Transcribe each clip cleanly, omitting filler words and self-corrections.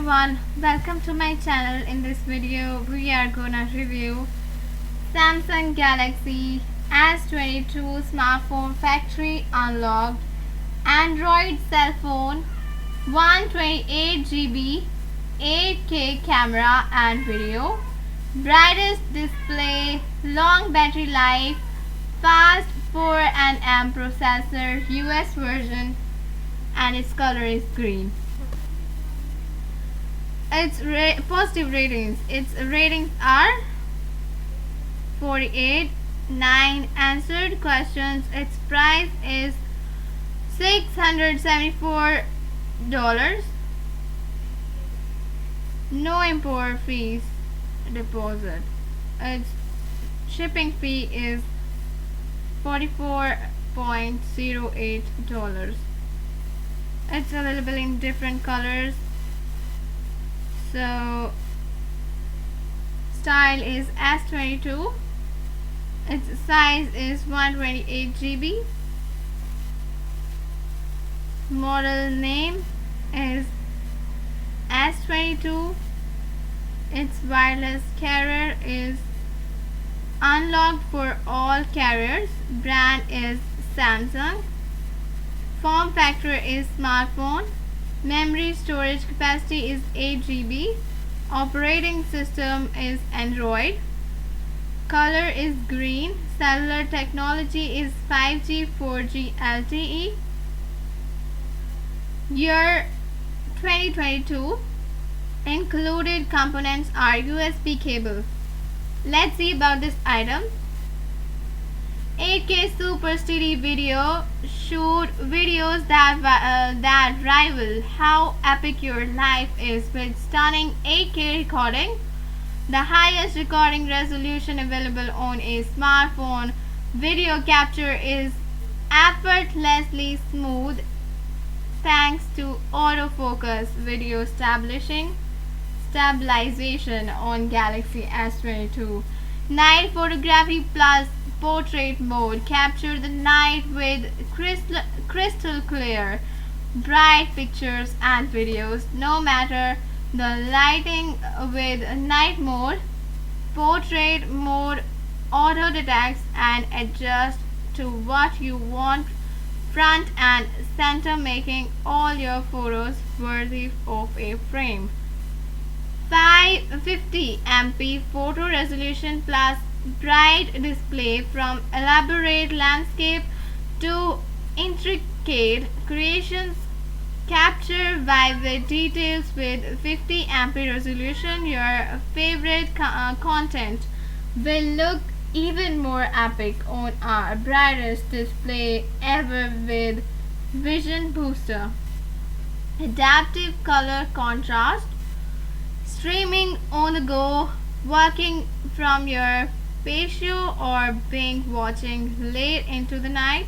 everyone, welcome to my channel. In this video we are gonna review Samsung Galaxy S22 Smartphone Factory Unlocked Android Cell Phone 128GB 8K camera and video, brightest display, long battery life, fast 4nm processor, US version, and its color is green. Its positive ratings. Its ratings are 48, 9 answered questions. Its price is $674. No import fees deposit. Its shipping fee is $44.08. It's available in different colors. So style is S22. Its size is 128GB. Model name is S22. Its wireless carrier is unlocked for all carriers. Brand is Samsung. Form factor is smartphone. Memory storage capacity is 8GB. Operating system is Android. Color is green. Cellular technology is 5G, 4G LTE. Year 2022. Included components are USB cable. Let's see about this item. 8K Super Steady video. Shoot videos that rival how epic your life is with stunning 8K recording, the highest recording resolution available on a smartphone. Video capture is effortlessly smooth thanks to autofocus video stabilization on Galaxy S22. Night photography plus portrait mode. Capture the night with crystal clear, bright pictures and videos, no matter the lighting. With night mode, portrait mode auto detects and adjusts to what you want front and center, making all your photos worthy of a frame. 550MP photo resolution plus bright display. From elaborate landscape to intricate creations, capture vivid details with 50MP resolution. Your favorite content will look even more epic on our brightest display ever with Vision Booster. Adaptive color contrast. Streaming on the go, working from your patio or binge watching late into the night.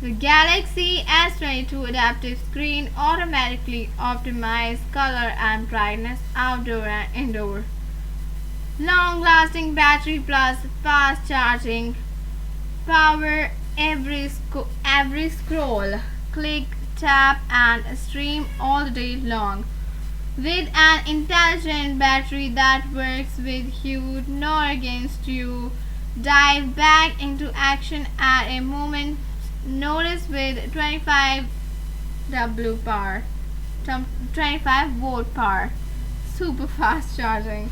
The Galaxy S22 adaptive screen automatically optimizes color and brightness outdoor and indoor. Long-lasting battery plus fast charging. Power every scroll, click, tap and stream all day long. With an intelligent battery that works with you, not against you. Dive back into action at a moment's notice with 25 volt power. Super fast charging.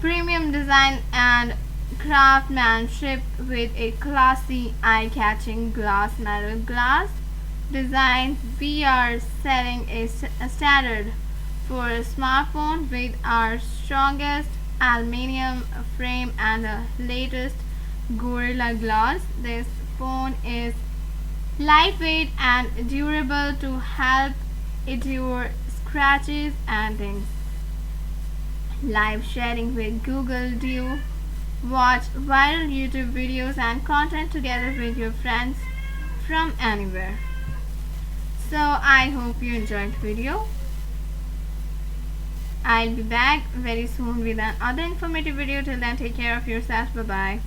Premium design and craftsmanship with a classy, eye-catching metal glass design. We are setting a standard for a smartphone with our strongest aluminium frame and the latest Gorilla Glass. This phone is lightweight and durable to help endure scratches and dings. Live sharing with Google Duo. Watch viral YouTube videos and content together with your friends from anywhere. So I hope you enjoyed the video. I'll be back very soon with another informative video. Till then, take care of yourself. Bye bye.